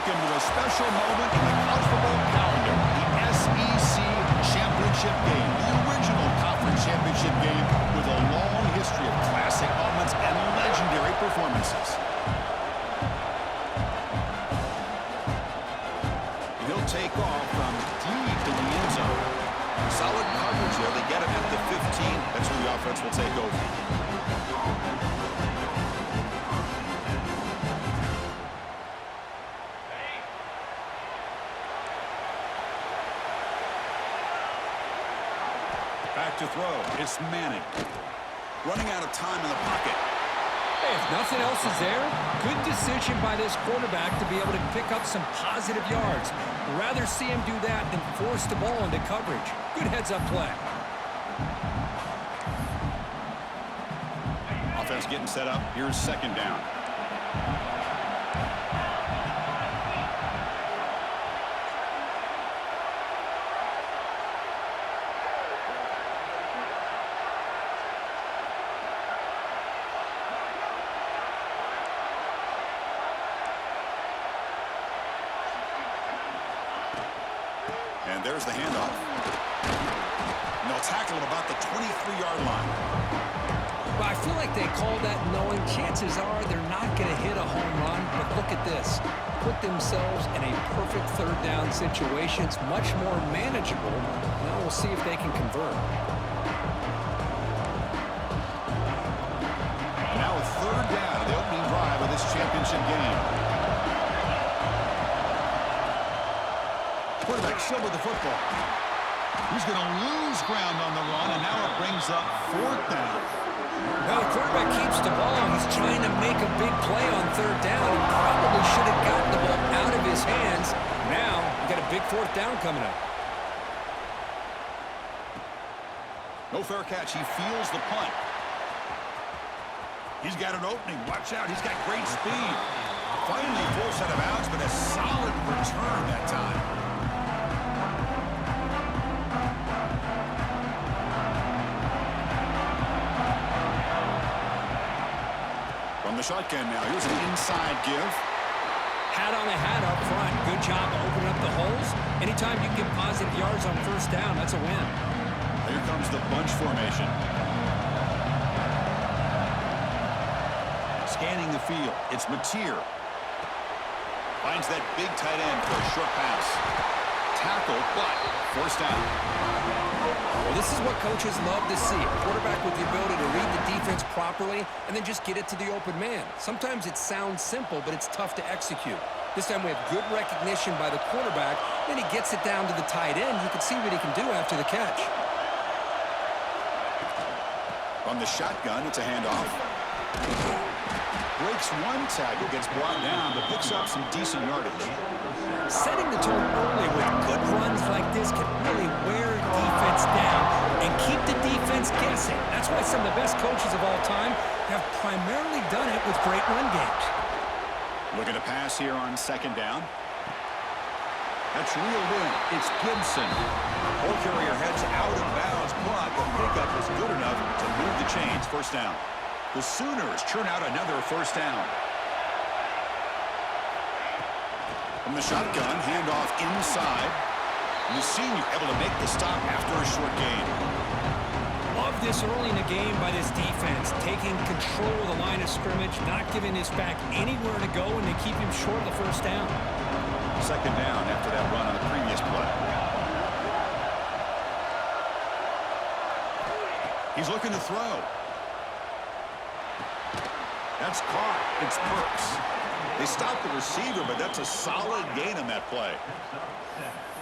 Welcome to a special moment in the college football calendar, the SEC Championship Game, the original conference championship game with a long history of classic moments and legendary performances. He'll take off from deep in the end zone. Solid coverage there. They get him at the 15. That's where the offense will take over. Back to throw. It's Manning. Running out of time in the pocket. Hey, if nothing else is there, good decision by this quarterback to be able to pick up some positive yards. I'd rather see him do that than force the ball into coverage. Good heads-up play. Offense getting set up. Here's second down. And there's the handoff. And they'll tackle him about the 23-yard line. Well, I feel like they call that knowing chances are they're not going to hit a home run. But look at this. Put themselves in a perfect third down situation. It's much more manageable. Now we'll see if they can convert. And now a third down of the opening drive of this championship game. Quarterback still with the football. He's going to lose ground on the run, and now it brings up fourth down. Now the quarterback keeps the ball. He's trying to make a big play on third down. He probably should have gotten the ball out of his hands. Now you got a big fourth down coming up. No fair catch. He feels the punt. He's got an opening. Watch out. He's got great speed. Finally forced out of bounds, but a solid return that time. From the shotgun now, here's an inside give. Hat on a hat up front. Good job opening up the holes. Anytime you get positive yards on first down, that's a win. Here comes the bunch formation. Scanning the field, it's Mateer. Finds that big tight end for a short pass. Tackle, but first down. Well, this is what coaches love to see. A quarterback with the ability to read the defense properly and then just get it to the open man. Sometimes it sounds simple, but it's tough to execute. This time we have good recognition by the quarterback. Then he gets it down to the tight end. You can see what he can do after the catch. From the shotgun, it's a handoff. Breaks one tackle, gets brought down, but picks up some decent yardage. Setting the tone early with good runs like this can really wear defense down and keep the defense guessing. That's why some of the best coaches of all time have primarily done it with great run games. Looking to pass here on second down. That's reeled in. It's Gibson. Ball carrier heads out of bounds, but the pickup is good enough to move the chains. First down. The Sooners churn out another first down. From the shotgun, handoff inside. And the senior able to make the stop after a short gain. Love this early in the game by this defense, taking control of the line of scrimmage, not giving this back anywhere to go, and they keep him short of the first down. Second down after that run on the previous play. He's looking to throw. That's caught. It's Brooks. They stopped the receiver, but that's a solid gain on that play.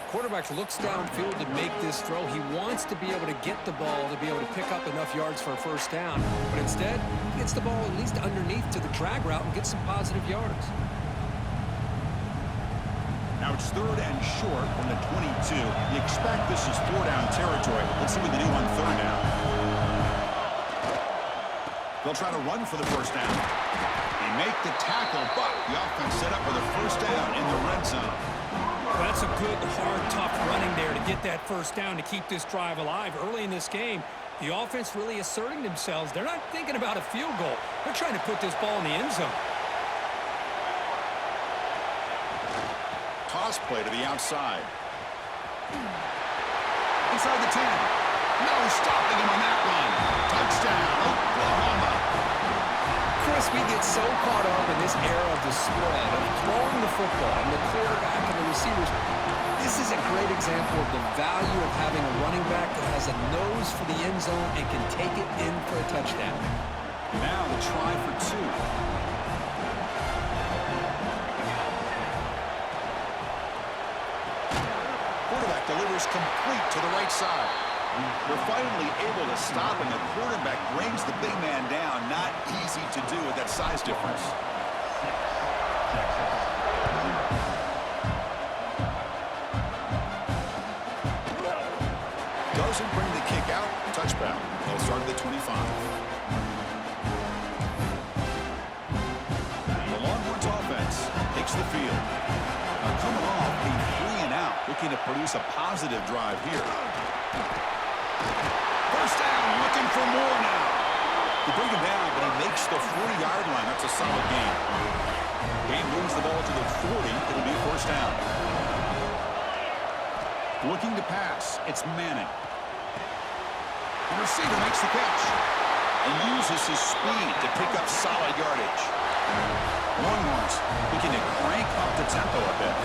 Quarterback looks downfield to make this throw. He wants to be able to get the ball to be able to pick up enough yards for a first down. But instead, he gets the ball at least underneath to the drag route and gets some positive yards. Now it's third and short from the 22. You expect this is four-down territory. Let's see what they do on third down. They'll try to run for the first down. They make the tackle, but the offense set up with a first down in the red zone. Well, that's a good, hard, tough running there to get that first down to keep this drive alive. Early in this game, the offense really asserting themselves. They're not thinking about a field goal. They're trying to put this ball in the end zone. toss play to the outside. Inside the 10. No stopping him on that one. Touchdown, Oklahoma. Chris, we get so caught up in this era of the spread, of throwing the football, and the quarterback and the receivers. This is a great example of the value of having a running back that has a nose for the end zone and can take it in for a touchdown. Now the try for 2. Quarterback delivers complete to the right side. They're finally able to stop him. The quarterback brings the big man down. Not easy to do with that size difference. Doesn't bring the kick out. Touchdown. They'll start at the 25. The Longhorns offense takes the field. Now coming off a 3 and out, looking to produce a positive drive here. First down, looking for more now. They bring him down, but he makes the 40-yard line. That's a solid gain. Gain moves the ball to the 40. It'll be first down. Looking to pass. It's Manning. The receiver makes the catch and uses his speed to pick up solid yardage. Longhorns looking to crank up the tempo a bit.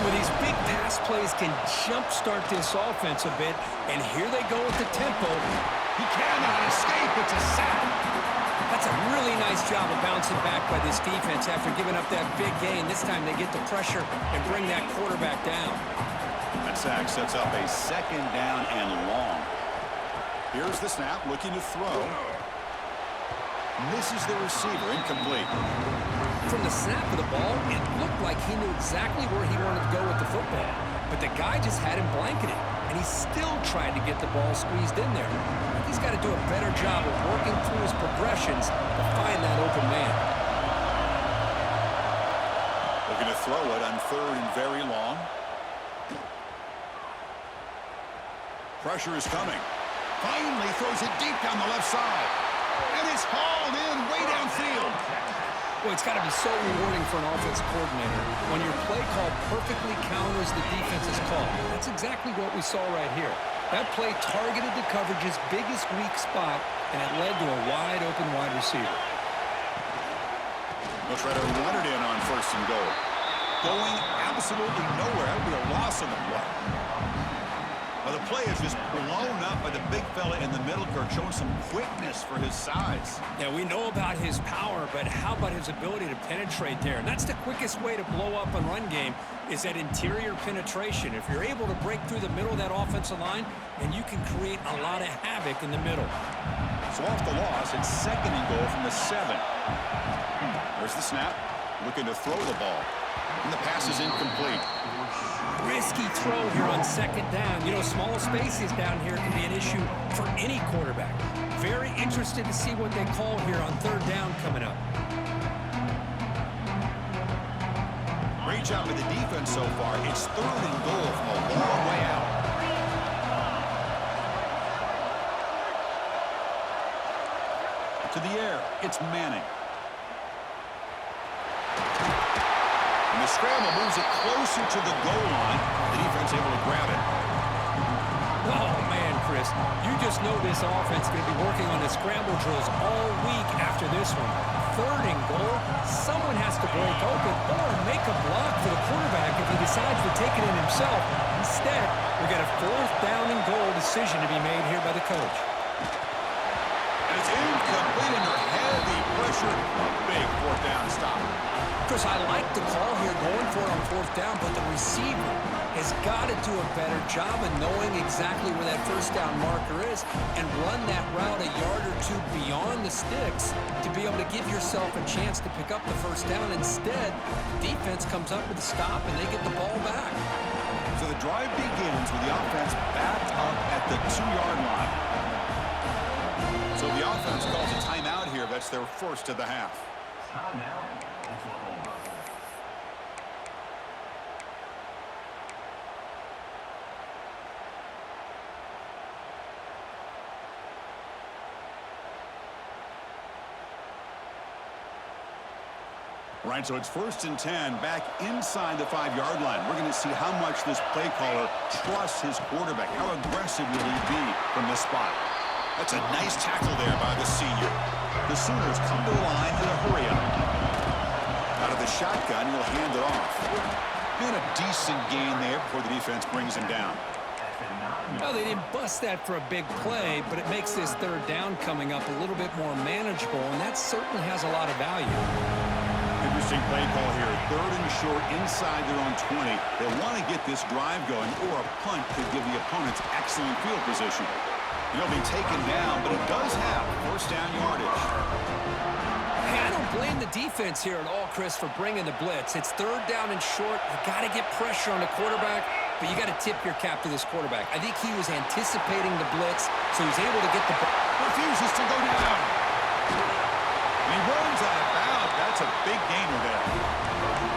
Well, these big pass plays can jumpstart this offense a bit, and here they go with the tempo. He cannot escape. It's a sack. That's a really nice job of bouncing back by this defense after giving up that big gain. This time they get the pressure and bring that quarterback down. That sack sets up a second down and long. Here's the snap, looking to throw. Misses the receiver, incomplete. From the snap of the ball, it looked like he knew exactly where he wanted to go with the football. But the guy just had him blanketed, and he still tried to get the ball squeezed in there. He's got to do a better job of working through his progressions to find that open man. Looking to throw it on 3rd and very long. Pressure is coming. Finally throws it deep down the left side. And it's hauled in way downfield. Well, it's got to be so rewarding for an offensive coordinator when your play call perfectly counters the defense's call. That's exactly what we saw right here. That play targeted the coverage's biggest weak spot, and it led to a wide-open wide receiver. They'll try to run it in on 1st and goal. Going absolutely nowhere. That would be a loss on the play. Well, the play is just blown up by the big fella in the middle, Kirk, showing some quickness for his size. Yeah, we know about his power, but how about his ability to penetrate there? And that's the quickest way to blow up a run game is that interior penetration. If you're able to break through the middle of that offensive line, then you can create a lot of havoc in the middle. So off the loss, it's 2nd and goal from the 7. There's the snap, looking to throw the ball. And the pass is incomplete. Risky throw here on 2nd down. You know, small spaces down here can be an issue for any quarterback. Very interested to see what they call here on 3rd down coming up. Great job with the defense so far. It's 3rd and goal from a long way out. To the air, it's Manning. And the scramble moves it closer to the goal line. The defense able to grab it. Oh, man, Chris, you just know this offense is going to be working on the scramble drills all week after this one. 3rd and goal, someone has to break open or make a block for the quarterback if he decides to take it in himself. Instead, we got a 4th down and goal decision to be made here by the coach. And it's incomplete under heavy pressure. A big 4th down stop. Chris, I like the call here going for it on 4th down, but the receiver has got to do a better job of knowing exactly where that 1st down marker is and run that route a yard or 2 beyond the sticks to be able to give yourself a chance to pick up the 1st down. Instead, the defense comes up with a stop and they get the ball back. So the drive begins with the offense backed up at the 2-yard line. So the offense calls a timeout here. That's their 1st of the half. All right, so it's 1st and 10 back inside the 5-yard line. We're going to see how much this play caller trusts his quarterback. How aggressive will he be from this spot? That's a nice tackle there by the senior. The Sooners come to the line in a hurry up. Out of the shotgun, he'll hand it off. And a decent gain there before the defense brings him down. Well, they didn't bust that for a big play, but it makes this 3rd down coming up a little bit more manageable, and that certainly has a lot of value. Interesting play call here. 3rd and short inside their own 20. They want to get this drive going, or a punt could give the opponents excellent field position. He'll be taken down, but it does have 1st down yardage. Hey, I don't blame the defense here at all, Chris, for bringing the blitz. It's 3rd down and short. You got to get pressure on the quarterback, but you got to tip your cap to this quarterback. I think he was anticipating the blitz, so he's able to get the ball. Refuses to go down. And he runs out of bounds. That's a big gainer there.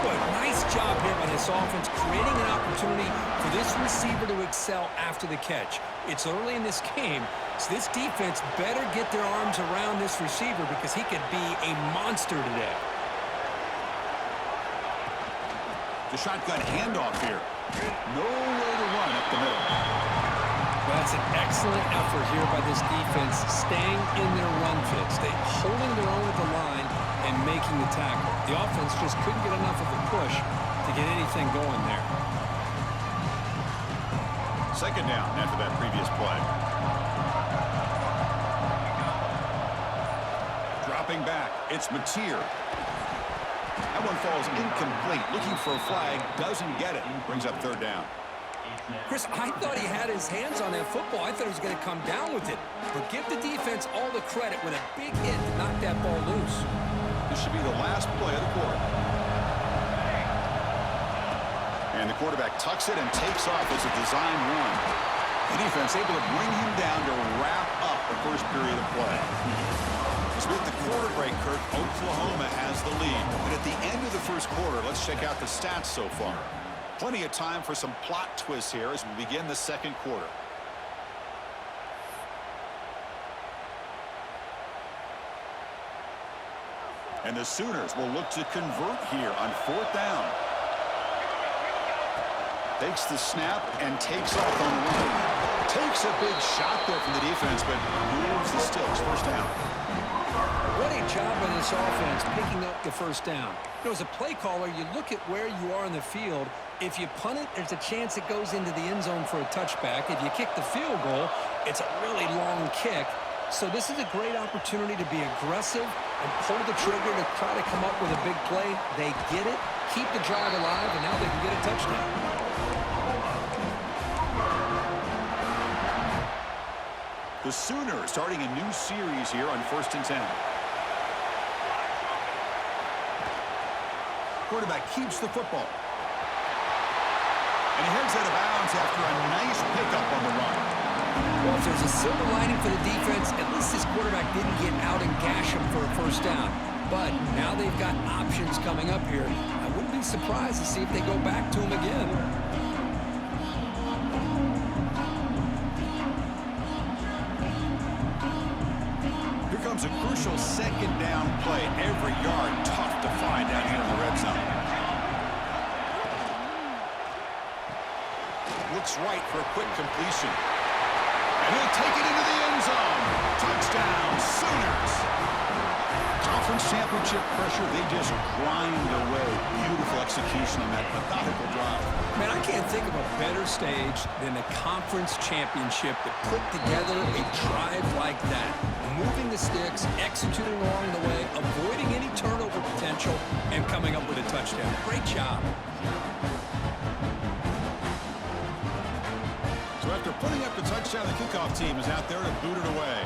Boy, nice job here by this offense, creating an opportunity for this receiver to excel after the catch. It's early in this game, so this defense better get their arms around this receiver because he could be a monster today. The shotgun handoff here. No way to run up the middle. Well, that's an excellent effort here by this defense, staying in their run fits. They holding their own at the line and making the tackle. The offense just couldn't get enough of a push to get anything going there. 2nd down after that previous play. Dropping back, it's Mateer. That one falls incomplete. Looking for a flag, doesn't get it. Brings up 3rd down. Chris, I thought he had his hands on that football. I thought he was going to come down with it. But give the defense all the credit with a big hit to knock that ball loose. This should be the last play of the quarter. And the quarterback tucks it and takes off as a design run. The defense able to bring him down to wrap up the 1st period of play. As with the quarter break, Kirk, Oklahoma has the lead. And at the end of the 1st quarter, let's check out the stats so far. Plenty of time for some plot twists here as we begin the 2nd quarter. And the Sooners will look to convert here on 4th down. Takes the snap and takes off on the run. Takes a big shot there from the defense, but moves the sticks. 1st down. What a job by this offense picking up the 1st down. You know, as a play caller, you look at where you are in the field. If you punt it, there's a chance it goes into the end zone for a touchback. If you kick the field goal, it's a really long kick. So this is a great opportunity to be aggressive and pull the trigger to try to come up with a big play. They get it, keep the drive alive, and now they can get a touchdown. The Sooners starting a new series here on 1st and 10. Quarterback keeps the football. And he heads out of bounds after a nice pickup on the run. Well, if there's a silver lining for the defense, at least this quarterback didn't get out and gash him for a 1st down. But now they've got options coming up here. I wouldn't be surprised to see if they go back to him again. Here comes a crucial 2nd down play. Every yard tough to find down here in the red zone. Looks right for a quick completion. And he'll take it into the end zone. Touchdown, Sooners. Conference championship pressure, they just grind away. Beautiful execution on that methodical drive. Man, I can't think of a better stage than the conference championship to put together a drive like that. Moving the sticks, executing along the way, avoiding any turnover potential, and coming up with a touchdown. Great job. So after putting up the touchdown, the kickoff team is out there to boot it away.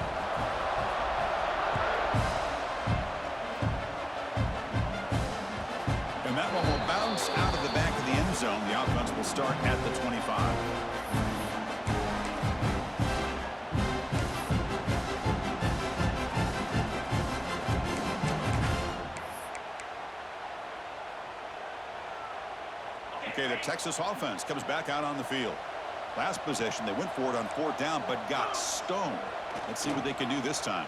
And that one will bounce out of the back of the end zone. The offense will start at the 25. Okay, the Texas offense comes back out on the field. Last possession, they went for it on 4th down, but got stoned. Let's see what they can do this time.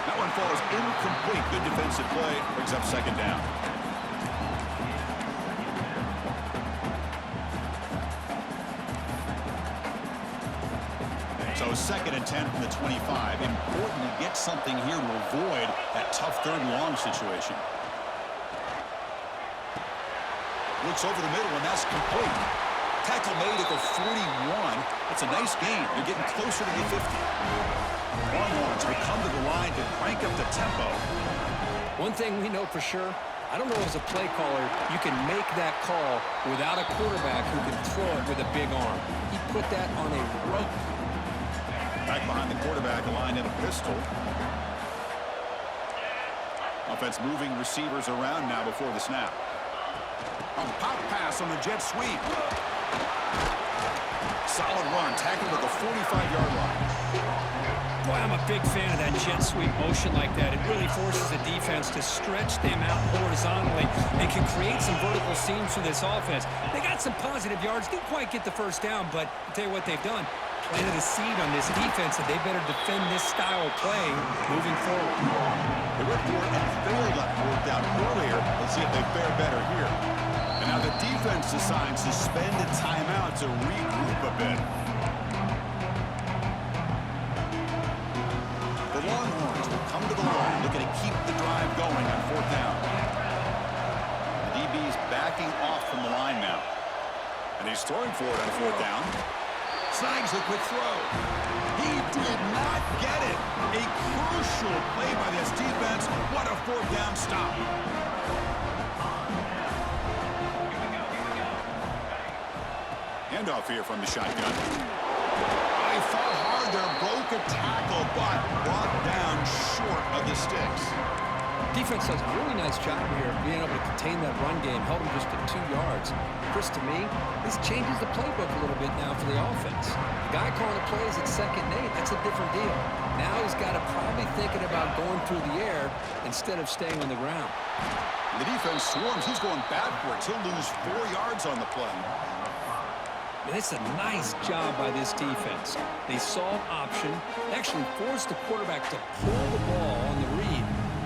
That one falls incomplete. Good defensive play. Brings up second down. So second and 10 from the 25. Important to get something here to avoid that tough third and long situation. Looks over the middle, and that's complete. Tackle made at the 41. It's a nice gain. They're getting closer to the 50. Longhorns will come to the line to crank up the tempo. One thing we know for sure, I don't know as a play caller, you can make that call without a quarterback who can throw it with a big arm. He put that on a rope. Back behind the quarterback, aligned in a pistol. Offense moving receivers around now before the snap. A pop pass on the jet sweep. Solid run, tackled at the 45-yard line. Boy, I'm a big fan of that jet sweep motion like that. It really forces the defense to stretch them out horizontally and can create some vertical seams for this offense. They got some positive yards, didn't quite get the first down, but I'll tell you what they've done. Planted a seed on this defense that they better defend this style of play moving forward. They went for it and failed on fourth down earlier. Let's see if they fare better here. And now the defense decides to spend a timeout to regroup a bit. The Longhorns will come to the line, looking to keep the drive going on fourth down. The DB's backing off from the line now. And he's throwing for it on fourth down. Snags a quick throw. He did not get it. A crucial play by this defense. What a fourth down stop. Handoff here from the shotgun. He fought hard there, broke a tackle, but brought down short of the sticks. Defense does a really nice job here of being able to contain that run game, held him just to 2 yards. Chris, to me, this changes the playbook a little bit now for the offense. The guy calling the plays at 2nd and 8, that's a different deal. Now he's got to probably thinking about going through the air instead of staying on the ground. The defense swarms. He's going backwards. He'll lose 4 yards on the play. And it's a nice job by this defense. They saw an option, actually forced the quarterback to pull the ball on the read.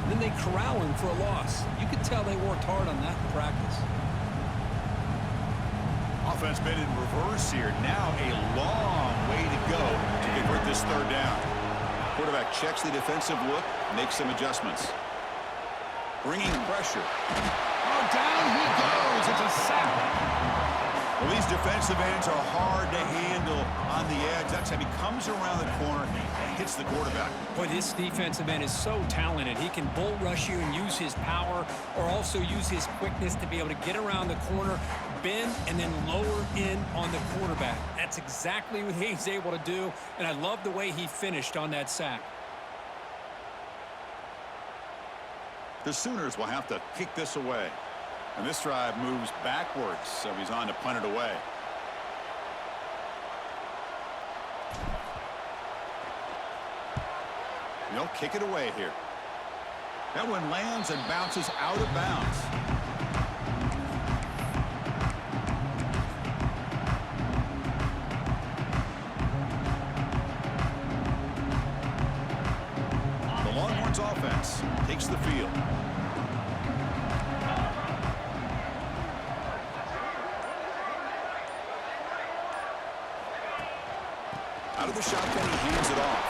Then they corral him for a loss. You could tell they worked hard on that in practice. Offense been in reverse here. Now a long way to go to convert this third down. Quarterback checks the defensive look, makes some adjustments. Bringing pressure. Oh, down he goes. It's a sack. Well, these defensive ends are hard to handle on the edge. That's how he comes around the corner and hits the quarterback. Boy, this defensive end is so talented. He can bull rush you and use his power, or also use his quickness to be able to get around the corner, bend, and then lower in on the quarterback. That's exactly what he's able to do, and I love the way he finished on that sack. The Sooners will have to kick this away. And this drive moves backwards, so he's on to punt it away. They'll kick it away here. That one lands and bounces out of bounds. The Longhorns offense takes the field. Out of the shotgun, he hands it off.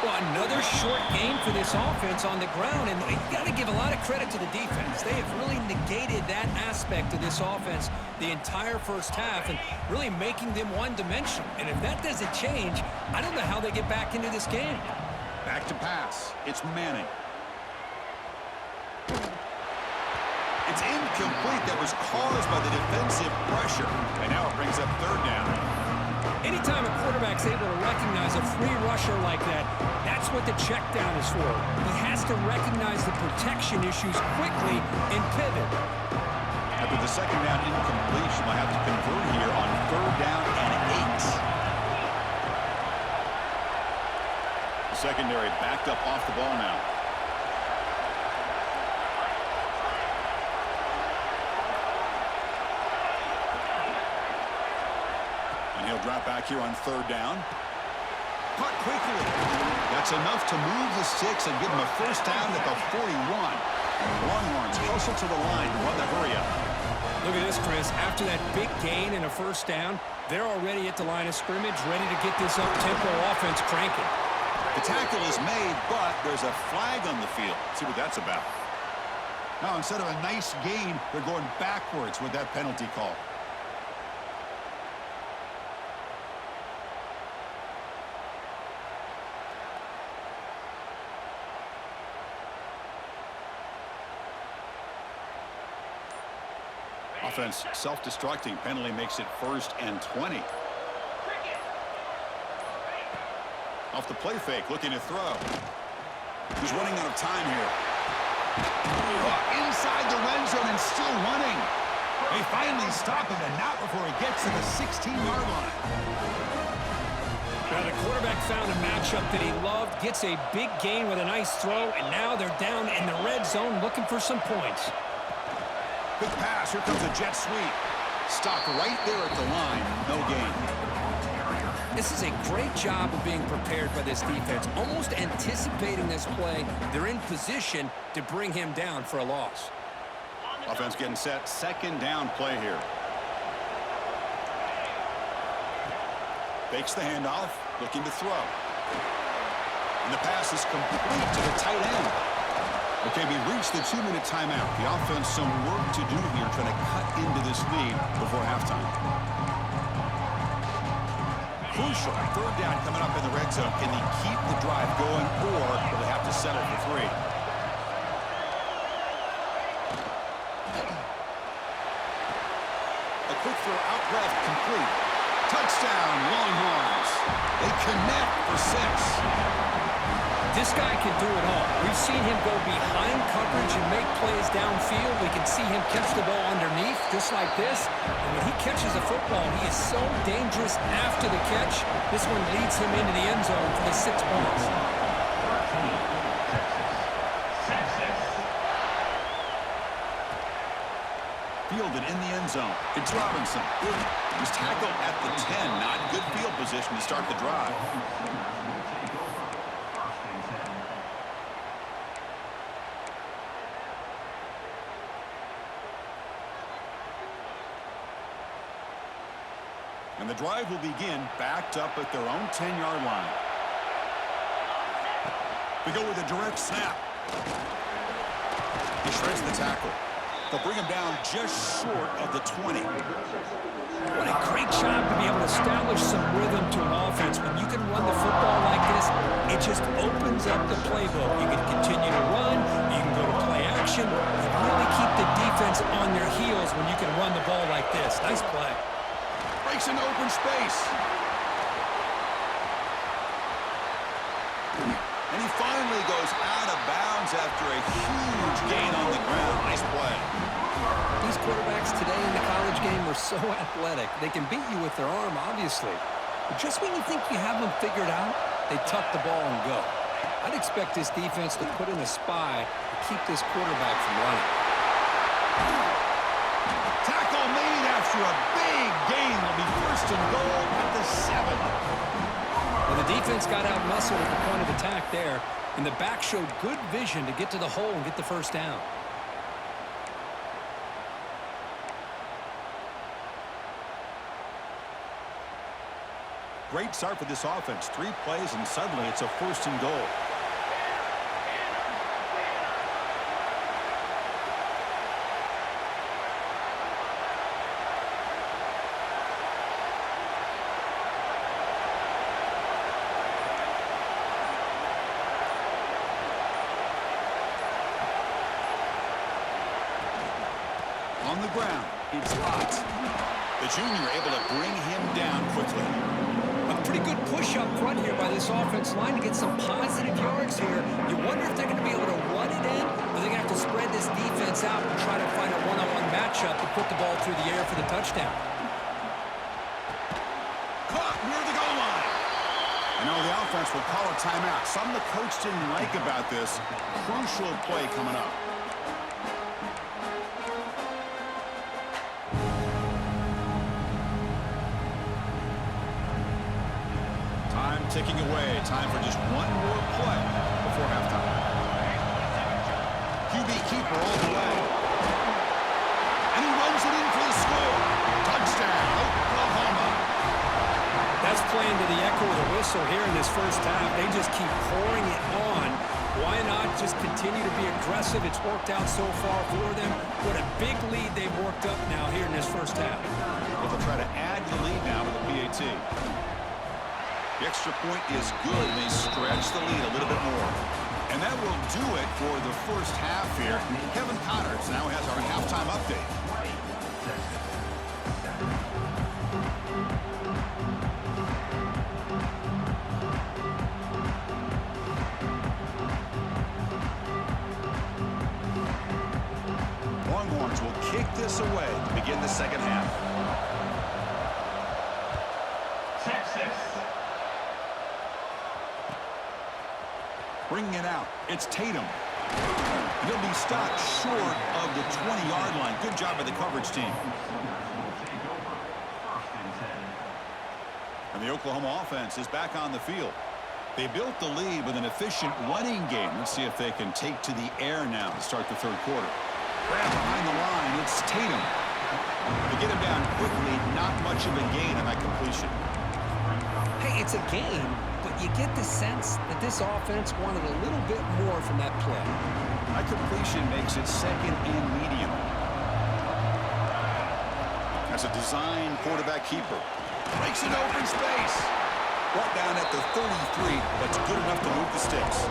Well, another short game for this offense on the ground, and you got to give a lot of credit to the defense. They have really negated that aspect of this offense the entire first half and really making them one-dimensional. And if that doesn't change, I don't know how they get back into this game. Back to pass. It's Manning. It's incomplete. That was caused by the defensive pressure. And now it brings up third down. Anytime a quarterback's able to recognize a free rusher like that, that's what the check down is for. He has to recognize the protection issues quickly and pivot. After the second down incompletion, they'll have to convert here on third down and 8. The secondary backed up off the ball now. He'll drop back here on third down. Caught quickly. That's enough to move the sticks and give them a first down at the 41. Longhorns hustle to the line, run the hurry up. Look at this, Chris. After that big gain and a first down, they're already at the line of scrimmage, ready to get this up-tempo offense cranking. The tackle is made, but there's a flag on the field. Let's see what that's about. Now, instead of a nice gain, they're going backwards with that penalty call. Offense self-destructing. Penalty makes it 1st and 20. Off the play fake, looking to throw. He's running out of time here. Inside the red zone and still running. They finally stop him, and not before he gets to the 16-yard line. Now the quarterback found a matchup that he loved, gets a big gain with a nice throw, and now they're down in the red zone looking for some points. Quick pass. Here comes a jet sweep. Stopped right there at the line. No gain. This is a great job of being prepared by this defense. Almost anticipating this play, they're in position to bring him down for a loss. Offense getting set. 2nd down play here. Fakes the handoff. Looking to throw. And the pass is complete to the tight end. Okay, we reached the 2-minute timeout. The offense some work to do here, trying to cut into this lead before halftime. Crucial 3rd down coming up in the red zone. Can they keep the drive going, or will they have to settle for 3? A quick throw out left, complete. Touchdown, Longhorns. They connect for 6. This guy can do it all. We've seen him go behind coverage and make plays downfield. We can see him catch the ball underneath, just like this. And when he catches a football, he is so dangerous after the catch. This one leads him into the end zone for the 6 points. Fielded in the end zone. It's Robinson. He's tackled at the 10. Not good field position to start the drive. And the drive will begin backed up at their own 10-yard line. They go with a direct snap. He shreds the tackle. They'll bring him down just short of the 20. What a great job to be able to establish some rhythm to an offense. When you can run the football like this, it just opens up the playbook. You can continue to run, you can go to play action, and really keep the defense on their heels when you can run the ball like this. Nice play. Breaks into open space. And he finally goes out of bounds after a huge gain on the ground. Nice play. These quarterbacks today in the college game are so athletic. They can beat you with their arm, obviously. But just when you think you have them figured out, they tuck the ball and go. I'd expect this defense to put in a spy to keep this quarterback from running. Tackle made after a big gain. Will be 1st and goal at the 7. Well, the defense got out-muscled at the point of attack there, and the back showed good vision to get to the hole and get the first down. Great start for this offense. 3 plays, and suddenly it's a 1st and goal. On the ground, it's hot. The junior able to bring him down quickly. A pretty good push up front here by this offense line to get some positive yards here. You wonder if they're going to be able to run it in, or they're going to have to spread this defense out and try to find a one-on-one matchup to put the ball through the air for the touchdown. Caught near the goal line. I know the offense will call a timeout. Something the coach didn't like about this. Crucial play coming up. ticking away. Time for just one more play before halftime. QB keeper all the way. And he runs it in for the score. Touchdown, Oklahoma. That's playing to the echo of the whistle here in this first half. They just keep pouring it on. Why not just continue to be aggressive? It's worked out so far for them. What a big lead they've worked up now here in this first half. Well, they'll try to add the lead now with the PAT. The extra point is good, and they stretch the lead a little bit more. And that will do it for the first half here. Kevin Connors now has our halftime update. Longhorns will kick this away to begin the second half. Bringing it out, it's Tatum. He'll be stopped short of the 20-yard line. Good job by the coverage team. And the Oklahoma offense is back on the field. They built the lead with an efficient running game. Let's see if they can take to the air now to start the third quarter. Grab behind the line, it's Tatum. To get him down quickly, not much of a gain on that completion. Hey, it's a game, but you get the sense that this offense wanted a little bit more from that play. That completion makes it second and medium. That's a design quarterback keeper. Breaks it open space. Brought down at the 33. That's good enough to move the sticks.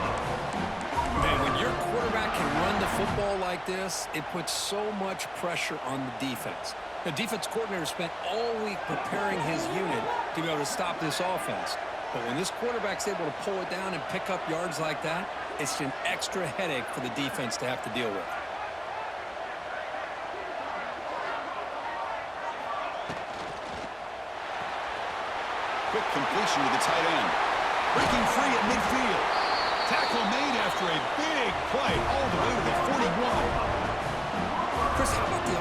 Man, when your quarterback can run the football like this, it puts so much pressure on the defense. The defense coordinator spent all week preparing his unit to be able to stop this offense. But when this quarterback's able to pull it down and pick up yards like that, it's an extra headache for the defense to have to deal with. Quick completion to the tight end. Breaking free at midfield. Tackle made after a big play all the way to the 41. Chris, how about the